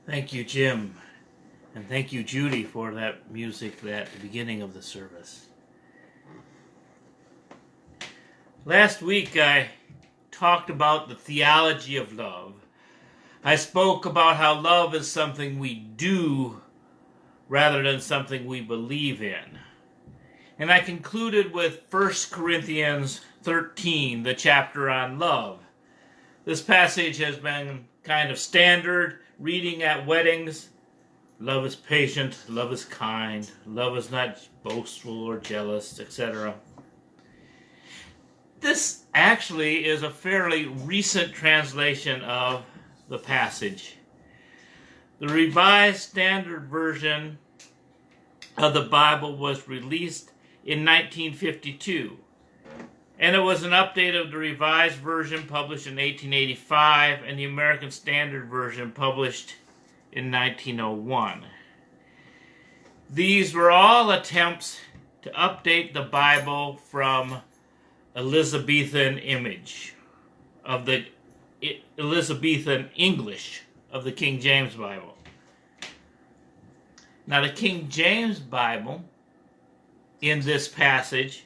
Thank you, Jim, and thank you, Judy, for that music at the beginning of the service. Last week I talked about the theology of love. I spoke about how love is something we do rather than something we believe in. And I concluded with 1 Corinthians 13, the chapter on love. This passage has been kind of standard reading at weddings. Love is patient, love is kind, love is not boastful or jealous, etc. This actually is a fairly recent translation of the passage. The Revised Standard Version of the Bible was released in 1952, and it was an update of the Revised Version published in 1885 and the American Standard Version published in 1901. These were all attempts to update the Bible from Elizabethan image of the Elizabethan English of the King James Bible. Now, the King James Bible in this passage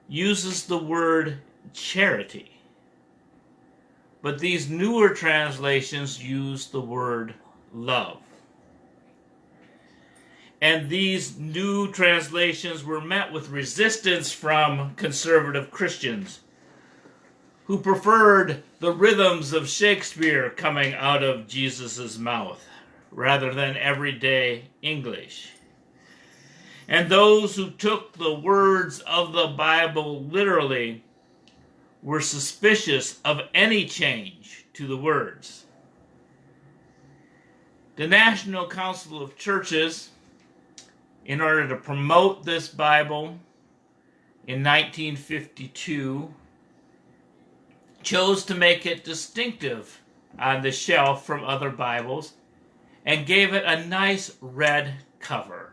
uses the word charity, but these newer translations use the word love. And these new translations were met with resistance from conservative Christians who preferred the rhythms of Shakespeare coming out of Jesus' mouth rather than everyday English. And those who took the words of the Bible literally were suspicious of any change to the words. The National Council of Churches, in order to promote this Bible in 1952, chose to make it distinctive on the shelf from other Bibles and gave it a nice red cover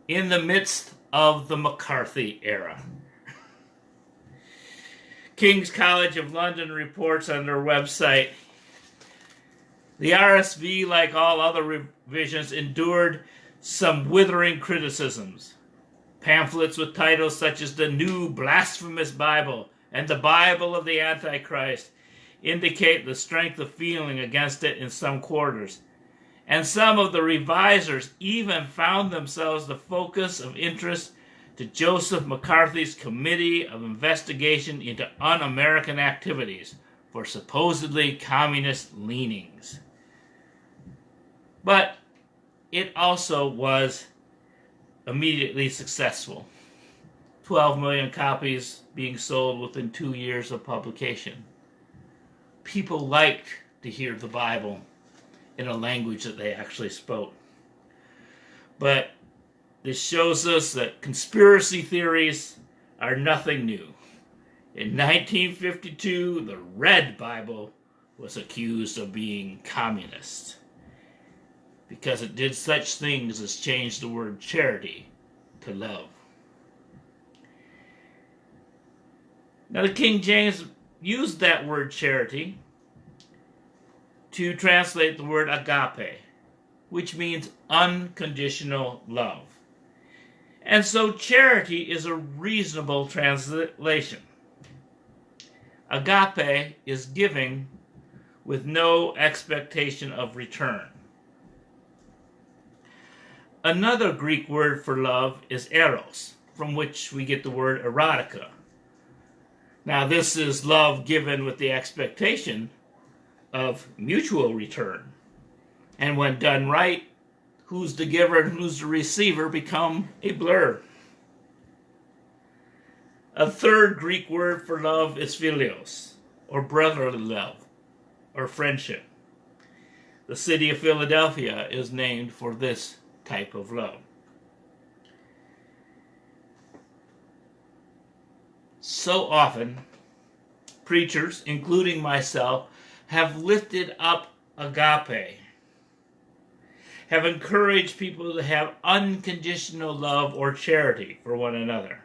in the midst of the McCarthy era. King's College of London reports on their website, the RSV, like all other revisions, endured some withering criticisms. Pamphlets with titles such as the New Blasphemous Bible and the Bible of the Antichrist indicate the strength of feeling against it in some quarters. And some of the revisers even found themselves the focus of interest to Joseph McCarthy's Committee of Investigation into Un-American Activities for supposedly communist leanings. But it also was immediately successful. 12 million copies being sold within 2 years of publication. People liked to hear the Bible in a language that they actually spoke. But this shows us that conspiracy theories are nothing new. In 1952, the Red Bible was accused of being communist because it did such things as change the word charity to love. Now, the King James used that word charity to translate the word agape, which means unconditional love. And so charity is a reasonable translation. Agape is giving with no expectation of return. Another Greek word for love is eros, from which we get the word erotica. Now, this is love given with the expectation of mutual return. And when done right, who's the giver and who's the receiver become a blur. A third Greek word for love is philios, or brotherly love, or friendship. The city of Philadelphia is named for this type of love. So often, preachers, including myself, have lifted up agape, have encouraged people to have unconditional love or charity for one another.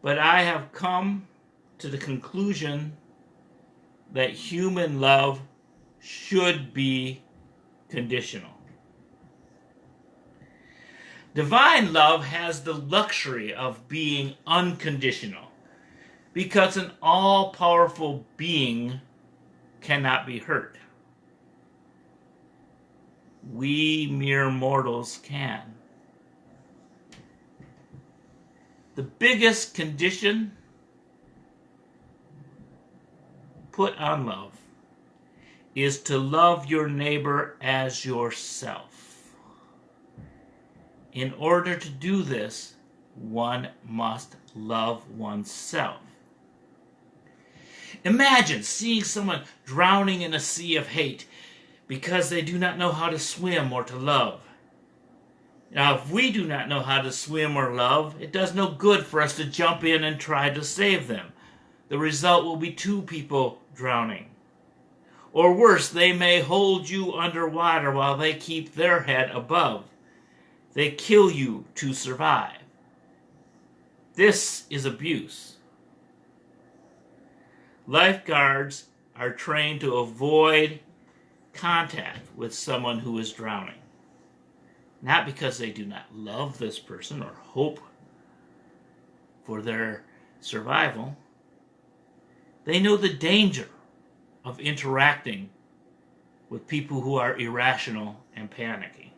But I have come to the conclusion that human love should be conditional. Divine love has the luxury of being unconditional because an all-powerful being cannot be hurt. We mere mortals can. The biggest condition put on love is to love your neighbor as yourself. In order to do this, one must love oneself. Imagine seeing someone drowning in a sea of hate because they do not know how to swim or to love. Now, if we do not know how to swim or love, it does no good for us to jump in and try to save them. The result will be two people drowning. Or worse, they may hold you underwater while they keep their head above. They kill you to survive. This is abuse. Lifeguards are trained to avoid contact with someone who is drowning. Not because they do not love this person or hope for their survival. They know the danger of interacting with people who are irrational and panicking.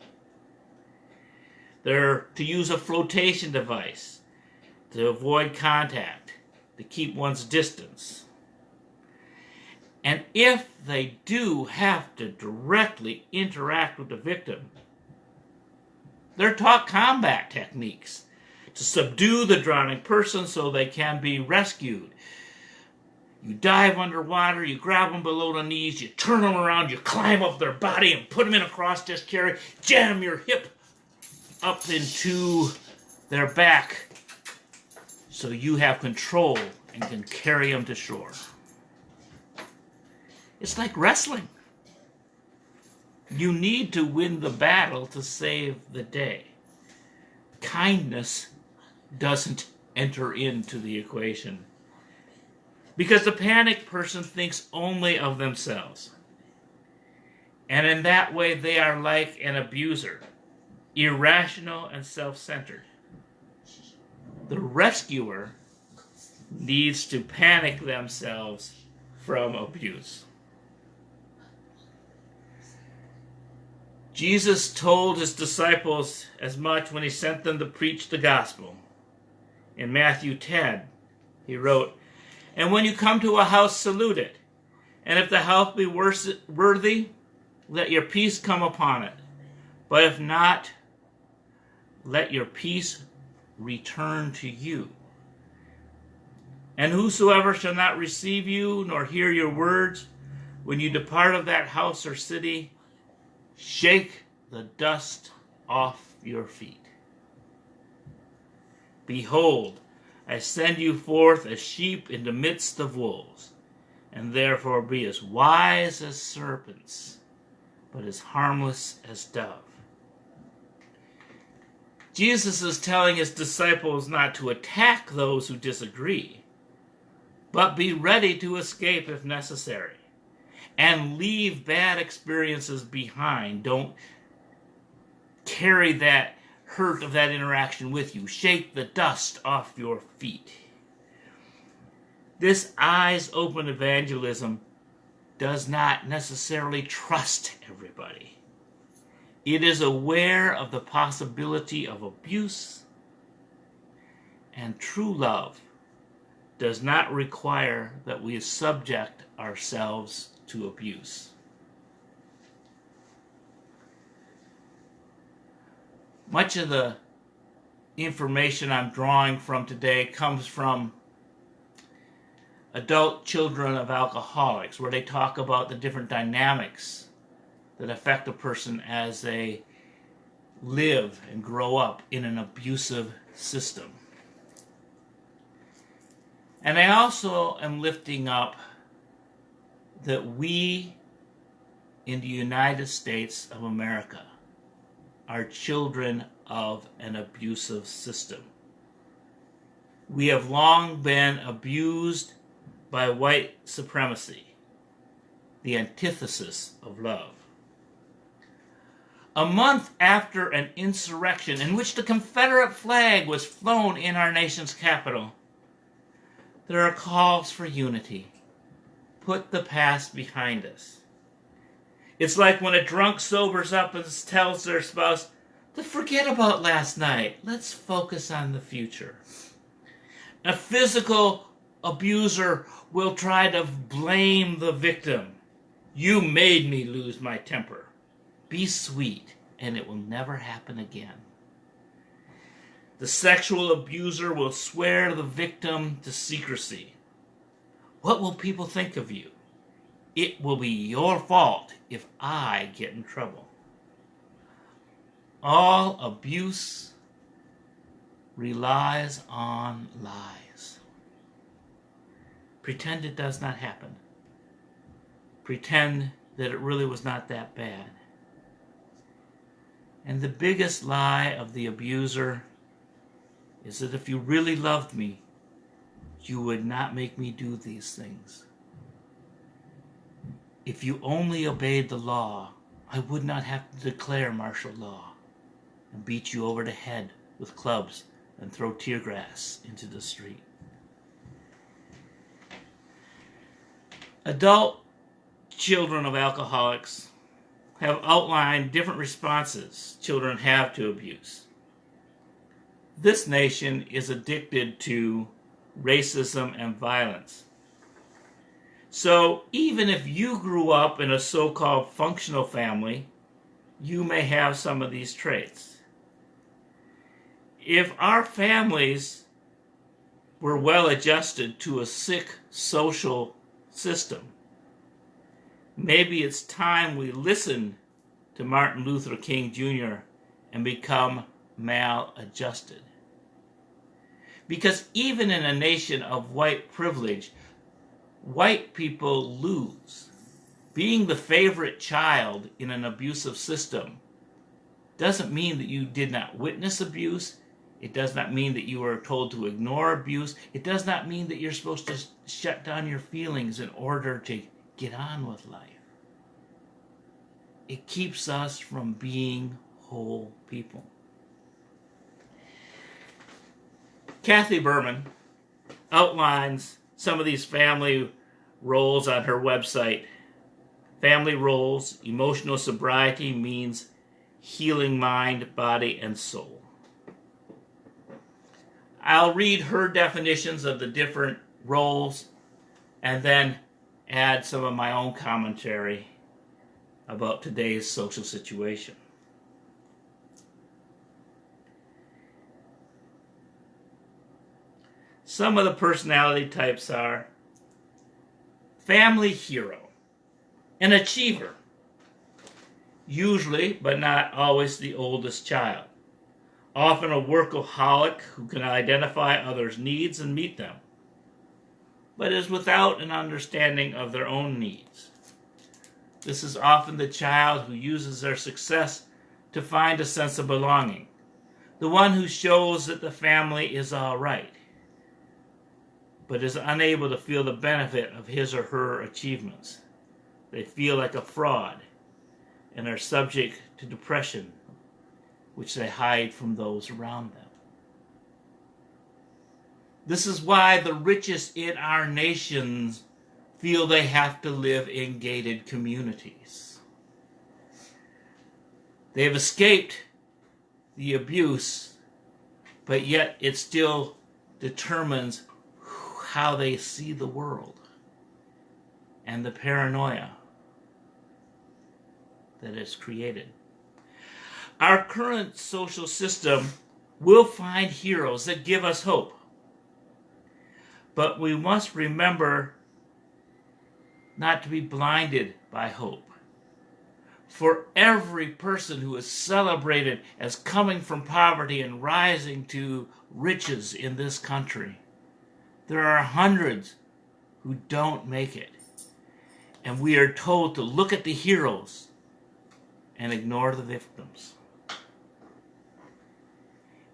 They're to use a flotation device to avoid contact, to keep one's distance. And if they do have to directly interact with the victim, they're taught combat techniques to subdue the drowning person so they can be rescued. You dive underwater, you grab them below the knees, you turn them around, you climb up their body and put them in a cross-stitch carry, jam your hip up into their back so you have control and can carry them to shore. It's like wrestling. You need to win the battle to save the day. Kindness doesn't enter into the equation because the panicked person thinks only of themselves. And in that way, they are like an abuser, irrational and self-centered. The rescuer needs to panic themselves from abuse. Jesus told his disciples as much when he sent them to preach the gospel. In Matthew 10, he wrote, "And when you come to a house, salute it. And if the house be worthy, let your peace come upon it. But if not, let your peace return to you. And whosoever shall not receive you, nor hear your words, when you depart of that house or city, shake the dust off your feet. Behold, I send you forth as sheep in the midst of wolves, and therefore be as wise as serpents, but as harmless as dove." Jesus is telling his disciples not to attack those who disagree, but be ready to escape if necessary. And leave bad experiences behind. Don't carry that hurt of that interaction with you. Shake the dust off your feet. This eyes-open evangelism does not necessarily trust everybody. It is aware of the possibility of abuse, and true love does not require that we subject ourselves to abuse. Much of the information I'm drawing from today comes from adult children of alcoholics, where they talk about the different dynamics that affect a person as they live and grow up in an abusive system. And I also am lifting up that we in the United States of America are children of an abusive system. We have long been abused by white supremacy, the antithesis of love. A month after an insurrection in which the Confederate flag was flown in our nation's capital, there are calls for unity. Put the past behind us. It's like when a drunk sobers up and tells their spouse to forget about last night. Let's focus on the future. A physical abuser will try to blame the victim. You made me lose my temper. Be sweet, and it will never happen again. The sexual abuser will swear the victim to secrecy. What will people think of you? It will be your fault if I get in trouble. All abuse relies on lies. Pretend it does not happen. Pretend that it really was not that bad. And the biggest lie of the abuser is that if you really loved me, you would not make me do these things. If you only obeyed the law, I would not have to declare martial law and beat you over the head with clubs and throw tear gas into the street. Adult children of alcoholics have outlined different responses children have to abuse. This nation is addicted to racism and violence. So even if you grew up in a so-called functional family, you may have some of these traits. If our families were well adjusted to a sick social system, maybe it's time we listen to Martin Luther King Jr. and become maladjusted. Because even in a nation of white privilege, white people lose. Being the favorite child in an abusive system doesn't mean that you did not witness abuse. It does not mean that you are told to ignore abuse. It does not mean that you're supposed to shut down your feelings in order to get on with life. It keeps us from being whole people. Kathy Berman outlines some of these family roles on her website. Family roles, emotional sobriety means healing mind, body, and soul. I'll read her definitions of the different roles and then add some of my own commentary about today's social situation. Some of the personality types are family hero, an achiever, usually but not always the oldest child, often a workaholic who can identify others' needs and meet them, but is without an understanding of their own needs. This is often the child who uses their success to find a sense of belonging, the one who shows that the family is all right, but is unable to feel the benefit of his or her achievements. They feel like a fraud and are subject to depression, which they hide from those around them. This is why the richest in our nations feel they have to live in gated communities. They have escaped the abuse, but yet it still determines how they see the world and the paranoia that is created. Our current social system will find heroes that give us hope. But we must remember not to be blinded by hope. For every person who is celebrated as coming from poverty and rising to riches in this country, there are hundreds who don't make it. And we are told to look at the heroes and ignore the victims.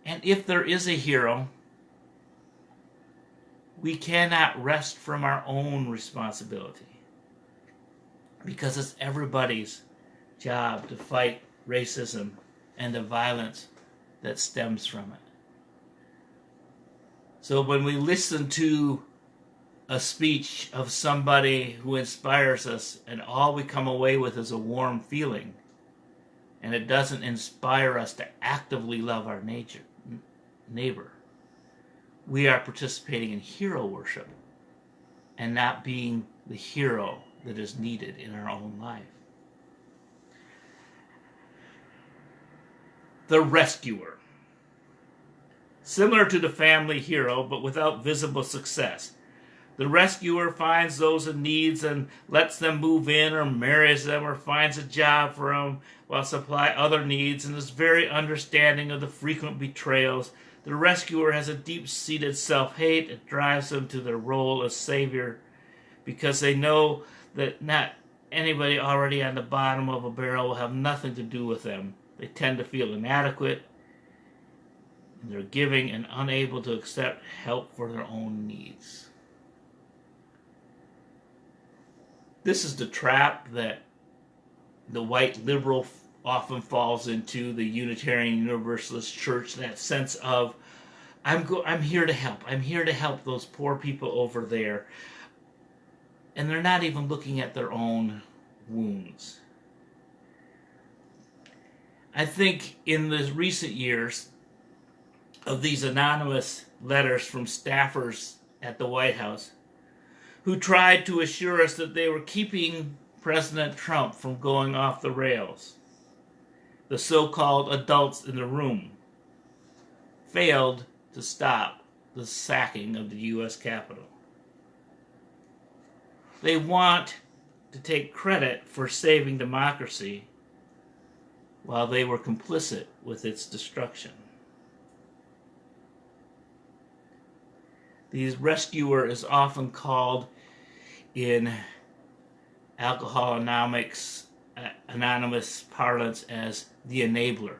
And if there is a hero, we cannot rest from our own responsibility. because it's everybody's job to fight racism and the violence that stems from it. So when we listen to a speech of somebody who inspires us and all we come away with is a warm feeling, and it doesn't inspire us to actively love our neighbor, we are participating in hero worship and not being the hero that is needed in our own life. The rescuer. Similar to the family hero, but without visible success. The rescuer finds those in need and lets them move in or marries them or finds a job for them while supply other needs and is very understanding of the frequent betrayals. The rescuer has a deep-seated self-hate that drives them to their role as savior because they know that not anybody already on the bottom of a barrel will have nothing to do with them. They tend to feel inadequate, and they're giving and unable to accept help for their own needs. This is the trap that the white liberal often falls into, the Unitarian Universalist Church, that sense of, I'm here to help. I'm here to help those poor people over there. And they're not even looking at their own wounds. I think in the recent years of these anonymous letters from staffers at the White House who tried to assure us that they were keeping President Trump from going off the rails, the so-called adults in the room failed to stop the sacking of the U.S. Capitol. They want to take credit for saving democracy while they were complicit with its destruction. The rescuer is often called in Alcoholics Anonymous parlance as the enabler,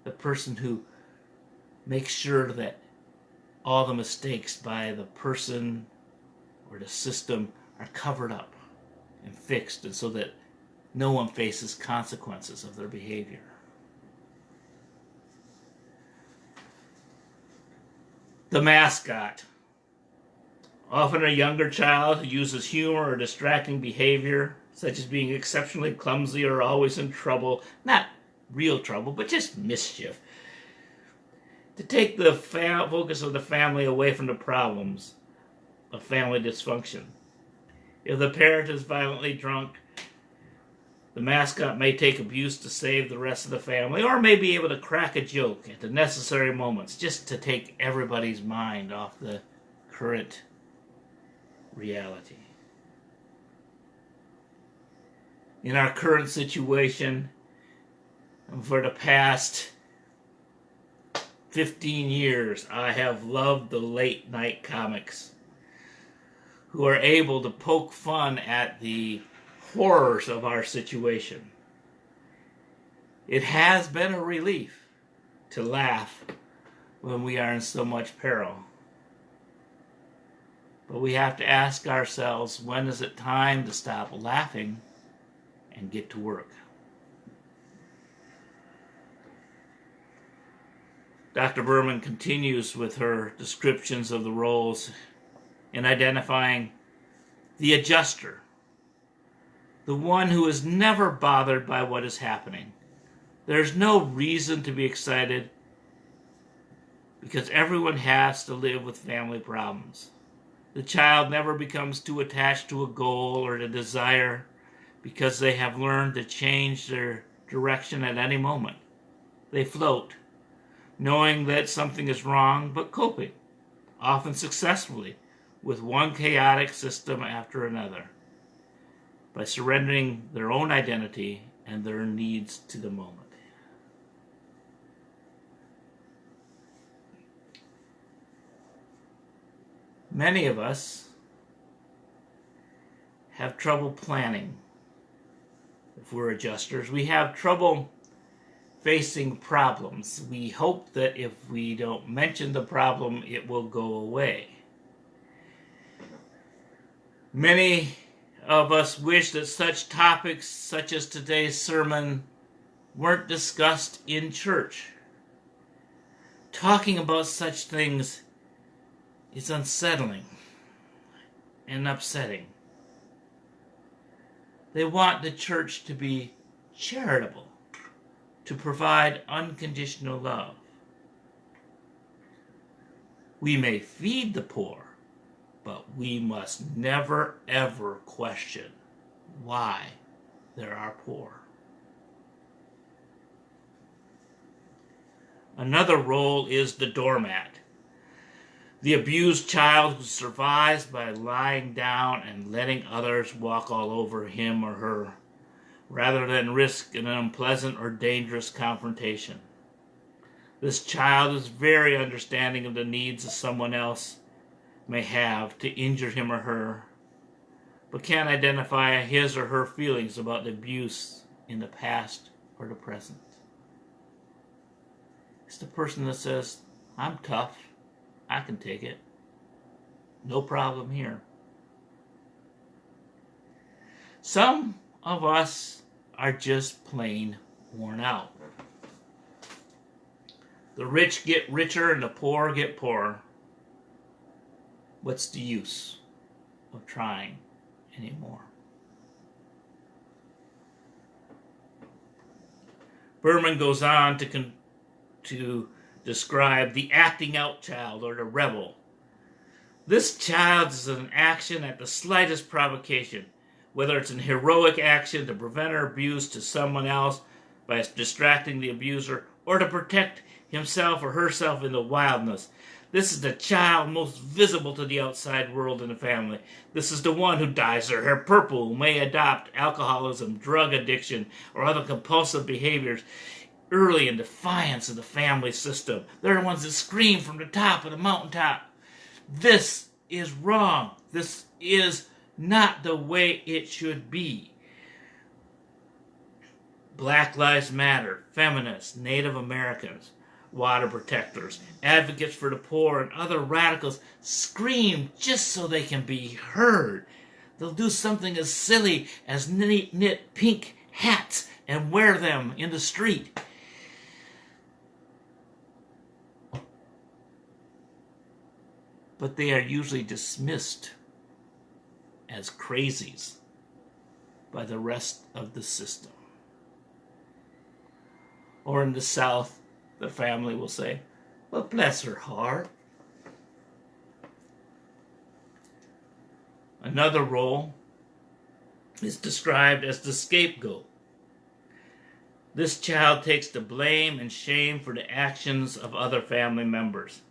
the person who makes sure that all the mistakes by the person or the system are covered up and fixed, and so that no one faces consequences of their behavior. The mascot. Often a younger child who uses humor or distracting behavior, such as being exceptionally clumsy or always in trouble, not real trouble, but just mischief, to take the focus of the family away from the problems of family dysfunction. If the parent is violently drunk, the mascot may take abuse to save the rest of the family, or may be able to crack a joke at the necessary moments just to take everybody's mind off the current reality. In our current situation, for the past 15 years, I have loved the late night comics who are able to poke fun at the horrors of our situation. It has been a relief to laugh when we are in so much peril. But we have to ask ourselves, when is it time to stop laughing and get to work? Dr. Berman continues with her descriptions of the roles in identifying the adjuster, the one who is never bothered by what is happening. There's no reason to be excited because everyone has to live with family problems. The child never becomes too attached to a goal or a desire because they have learned to change their direction at any moment. They float, knowing that something is wrong, but coping, often successfully, with one chaotic system after another, by surrendering their own identity and their needs to the moment. Many of us have trouble planning. If we're adjusters, we have trouble facing problems. We hope that if we don't mention the problem, it will go away. Many of us wish that such topics such as today's sermon weren't discussed in church. Talking about such things is unsettling and upsetting. They want the church to be charitable, to provide unconditional love. We may feed the poor, but we must never ever question why there are poor. Another role is the doormat. The abused child who survives by lying down and letting others walk all over him or her, rather than risk an unpleasant or dangerous confrontation. This child is very understanding of the needs of someone else may have to injure him or her, but can't identify his or her feelings about the abuse in the past or the present. It's the person that says, I'm tough, I can take it, no problem here. Some of us are just plain worn out. The rich get richer and the poor get poorer. What's the use of trying anymore? Berman goes on to describe the acting out child or the rebel. This child is an action at the slightest provocation, whether it's an heroic action to prevent or abuse to someone else by distracting the abuser or to protect himself or herself in the wildness. This is the child most visible to the outside world in the family. This is the one who dyes their hair purple, who may adopt alcoholism, drug addiction, or other compulsive behaviors early in defiance of the family system. They're the ones that scream from the top of the mountaintop, this is wrong. This is not the way it should be. Black Lives Matter, feminists, Native Americans, water protectors, advocates for the poor, and other radicals scream just so they can be heard. They'll do something as silly as knit pink hats and wear them in the street. But they are usually dismissed as crazies by the rest of the system. Or in the South, the family will say, well, bless her heart. Another role is described as the scapegoat. This child takes the blame and shame for the actions of other family members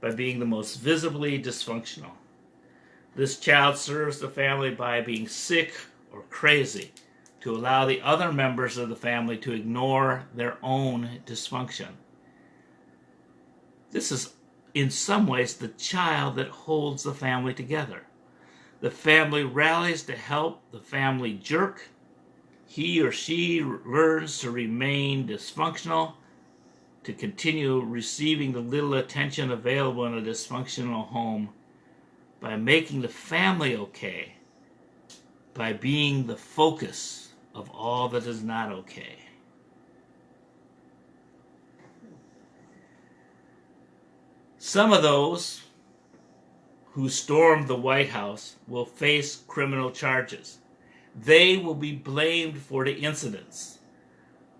by being the most visibly dysfunctional. This child serves the family by being sick or crazy to allow the other members of the family to ignore their own dysfunction. This is, in some ways, the child that holds the family together. The family rallies to help the family jerk. He or she learns to remain dysfunctional, to continue receiving the little attention available in a dysfunctional home by making the family okay, by being the focus of all that is not okay. Some of those who stormed the White House will face criminal charges. They will be blamed for the incidents.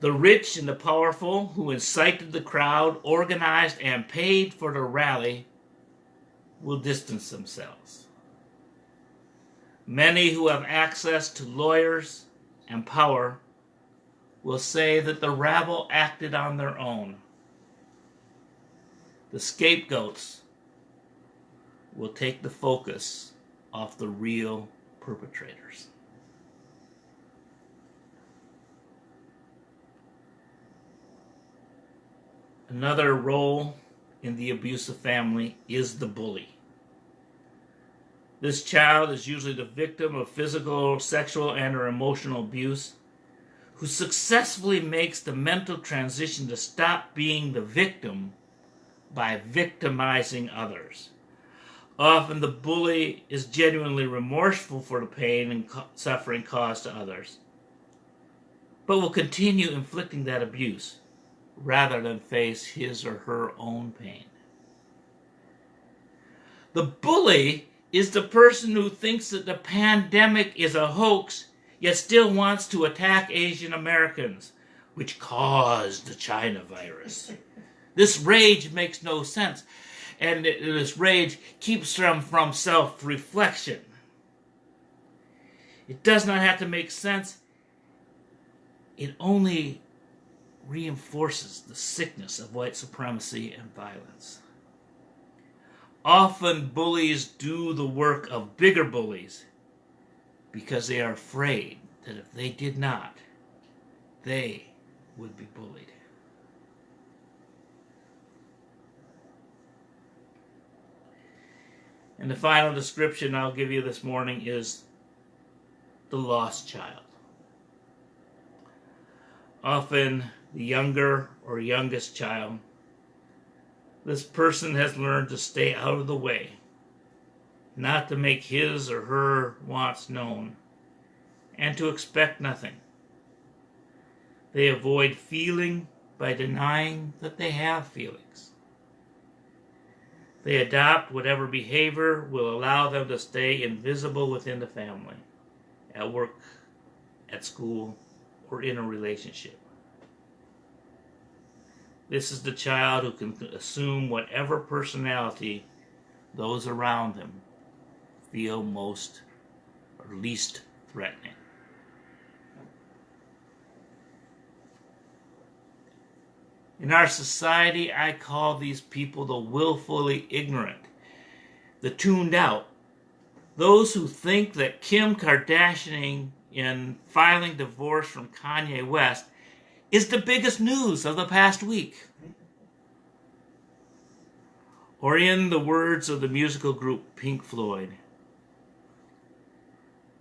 The rich and the powerful who incited the crowd, organized and paid for the rally, will distance themselves. Many who have access to lawyers and power will say that the rabble acted on their own. The scapegoats will take the focus off the real perpetrators. Another role in the abusive family is the bully. This child is usually the victim of physical, sexual, and or emotional abuse who successfully makes the mental transition to stop being the victim by victimizing others. Often the bully is genuinely remorseful for the pain and suffering caused to others, but will continue inflicting that abuse rather than face his or her own pain. The bully is the person who thinks that the pandemic is a hoax, yet still wants to attack Asian Americans, which caused the China virus. This rage makes no sense, and this rage keeps them from self-reflection. It does not have to make sense. It only reinforces the sickness of white supremacy and violence. Often bullies do the work of bigger bullies because they are afraid that if they did not, they would be bullied. And the final description I'll give you this morning is the lost child. Often the younger or youngest child, this person has learned to stay out of the way, not to make his or her wants known, and to expect nothing. They avoid feeling by denying that they have feelings. They adopt whatever behavior will allow them to stay invisible within the family, at work, at school, or in a relationship. This is the child who can assume whatever personality those around them feel most or least threatening. In our society, I call these people the willfully ignorant, the tuned out, those who think that Kim Kardashian in filing divorce from Kanye West is the biggest news of the past week. Or in the words of the musical group Pink Floyd,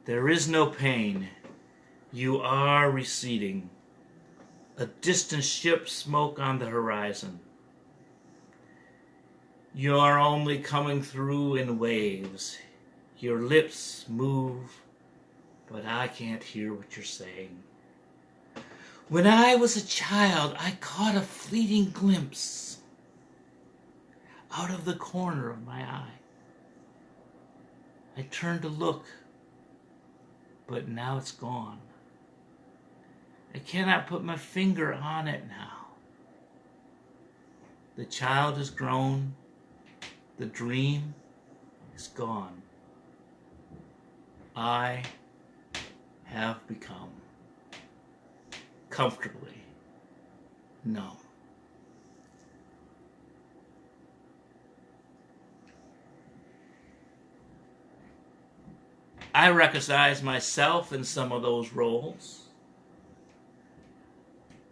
there is no pain, you are receding, a distant ship smoke on the horizon. You are only coming through in waves, your lips move, but I can't hear what you're saying. When I was a child, I caught a fleeting glimpse out of the corner of my eye. I turned to look, but now it's gone. I cannot put my finger on it now. The child is grown, the dream is gone. I have become comfortably numb. I recognize myself in some of those roles.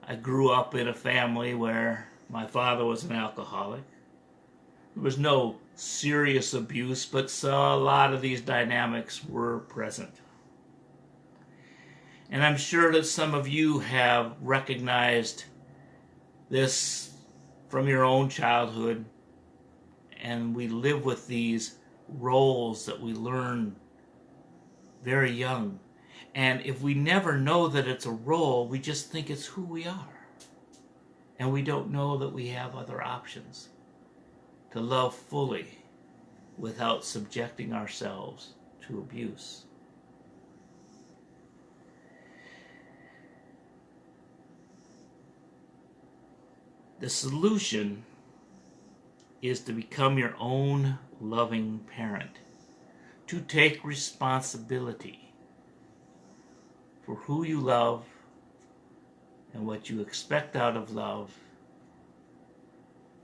I grew up in a family where my father was an alcoholic. There was no serious abuse, but a lot of these dynamics were present. And I'm sure that some of you have recognized this from your own childhood, and we live with these roles that we learn very young. And if we never know that it's a role, we just think it's who we are. And we don't know that we have other options to love fully without subjecting ourselves to abuse. The solution is to become your own loving parent, to take responsibility for who you love and what you expect out of love,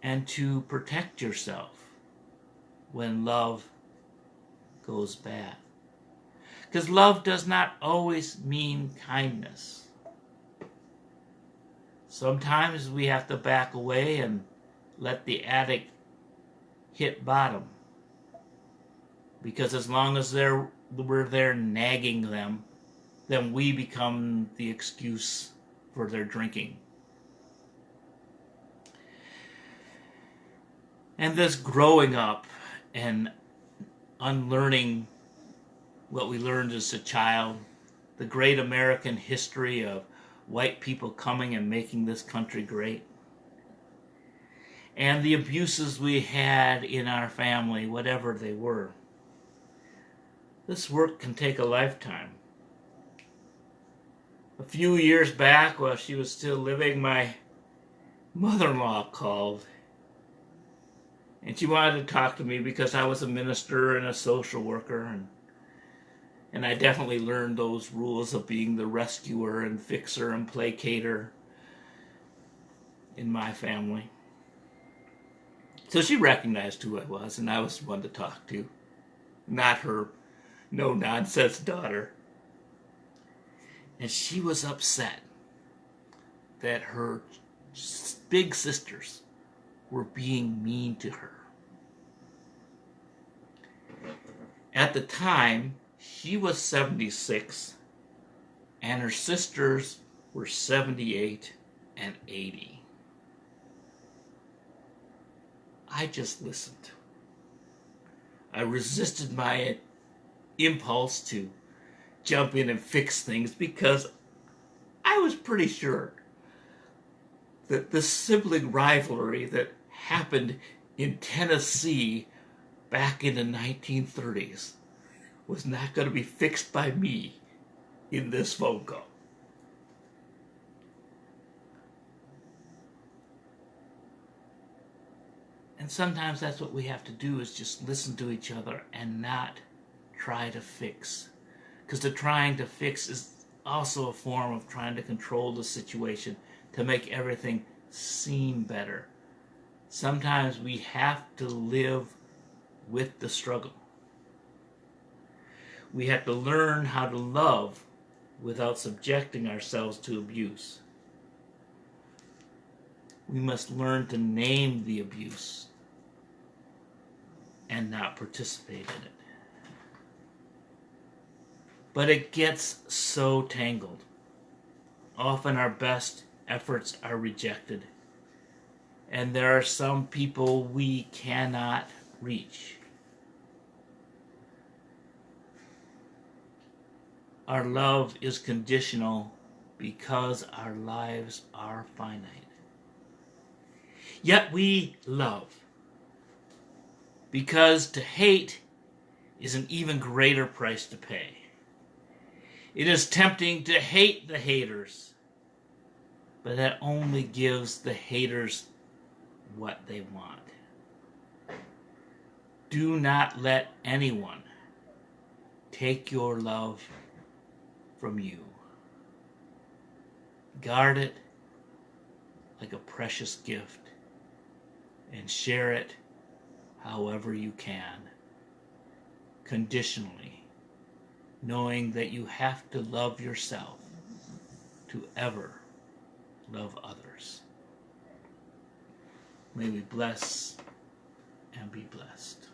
and to protect yourself when love goes bad. Because love does not always mean kindness. Sometimes we have to back away and let the addict hit bottom. Because as long as we're there nagging them, then we become the excuse for their drinking. And this growing up and unlearning what we learned as a child, the great American history of white people coming and making this country great, and the abuses we had in our family, whatever they were. This work can take a lifetime. A few years back, while she was still living, my mother-in-law called, and she wanted to talk to me because I was a minister and a social worker, and I definitely learned those rules of being the rescuer and fixer and placater in my family. So she recognized who I was, and I was the one to talk to, not her no-nonsense daughter. And she was upset that her big sisters were being mean to her. At the time, she was 76, and her sisters were 78 and 80. I just listened. I resisted my impulse to jump in and fix things because I was pretty sure that the sibling rivalry that happened in Tennessee back in the 1930s was not going to be fixed by me in this phone call. And sometimes that's what we have to do, is just listen to each other and not try to fix. Because the trying to fix is also a form of trying to control the situation to make everything seem better. Sometimes we have to live with the struggle. We have to learn how to love without subjecting ourselves to abuse. We must learn to name the abuse and not participate in it. But it gets so tangled. Often our best efforts are rejected, and there are some people we cannot reach. Our love is conditional because our lives are finite. Yet we love, because to hate is an even greater price to pay. It is tempting to hate the haters, but that only gives the haters what they want. Do not let anyone take your love from you. Guard it like a precious gift and share it however you can, conditionally, knowing that you have to love yourself to ever love others. May we bless and be blessed.